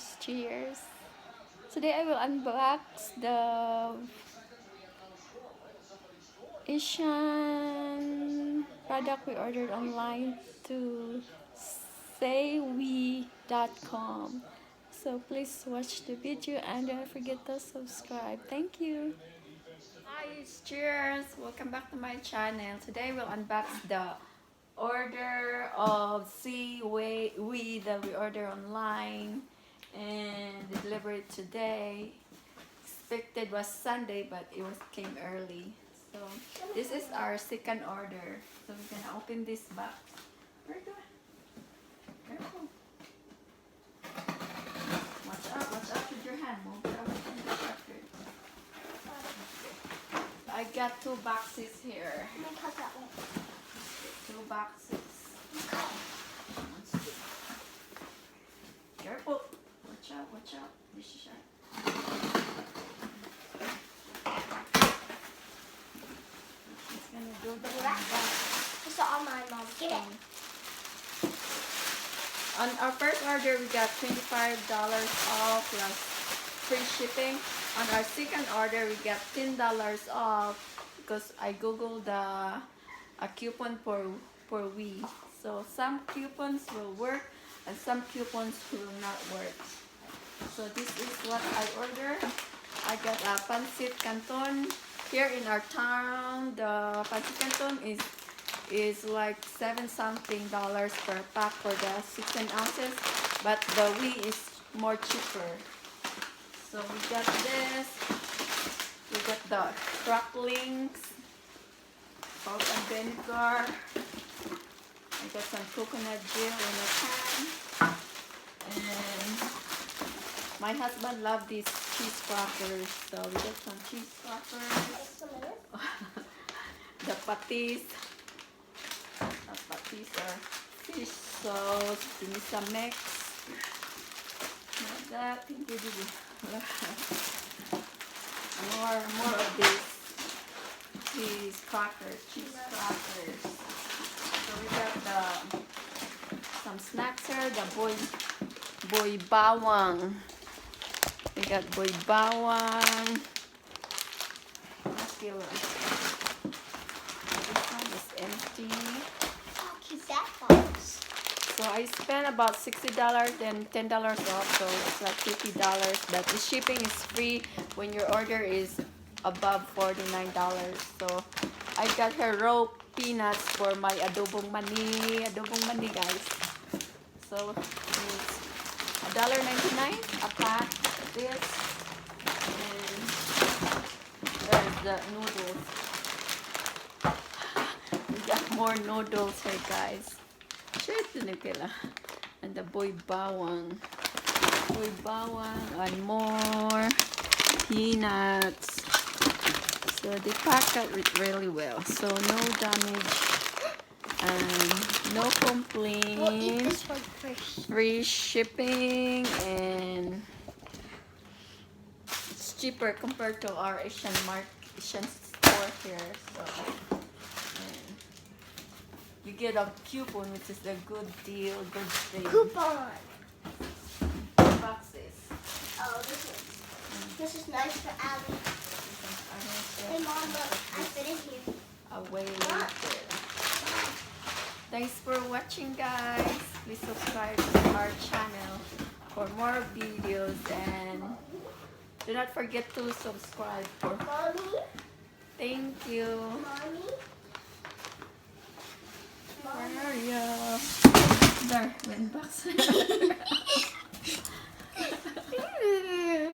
guys, cheers. Today I will unbox the Asian product we ordered online to saywe.com. So please watch the video and don't forget to subscribe. Thank you. Guys, cheers! Welcome back to my channel. Today we'll unbox the order of we that we order online and deliver it today. Expected was Sunday, but it came early. So this is our second order. So we're gonna open this box. Very good. Careful. Watch out with your hand. Move it away from the record. I got 2 boxes here. Two boxes. Careful. Watch out. This is sharp. It's gonna do the back. It's all mine, Mom. Get it. On our first order, we got $25 off plus free shipping. On our second order, we got $10 off because I googled a coupon for we. So some coupons will work and some coupons will not work. So this is what I ordered. I got a pancit canton. Here in our town, the pancit canton is like $7-something per pack for the 16 ounces, but the we is more cheaper. So we got this. We got the cracklings, salt and vinegar. I got some coconut gel in a can. And my husband loves these cheese crackers, so we got some cheese crackers. The patis. The patis are fish sauce. Give me some mix. Like that. More of these cheese crackers. So we got some snacks here. The boy bawang. We got boy bawang. Let's feel it. This one is empty. How cute that box. So I spent about $60 and $10 off, so it's like $50. But the shipping is free when your order is above $49. So I got her raw peanuts for my adobong mani. Guys. So it's $1.99 a pack of this. And there's the noodles. We got more noodles here, guys. And the boy bawang and more peanuts. So they pack it really well, so no damage and no We'll eat complaints. this one first. Free shipping, and it's cheaper compared to our Asian store here. So you get a coupon, which is a good deal, good thing. Coupon. Boxes. Oh, this is nice for Abby. Hey, Mom, look. I fit in here. Away later. Thanks for watching, guys. Please subscribe to our channel for more videos, and do not forget to subscribe for. Mommy? Thank you. Mommy? Where are you? There, went box.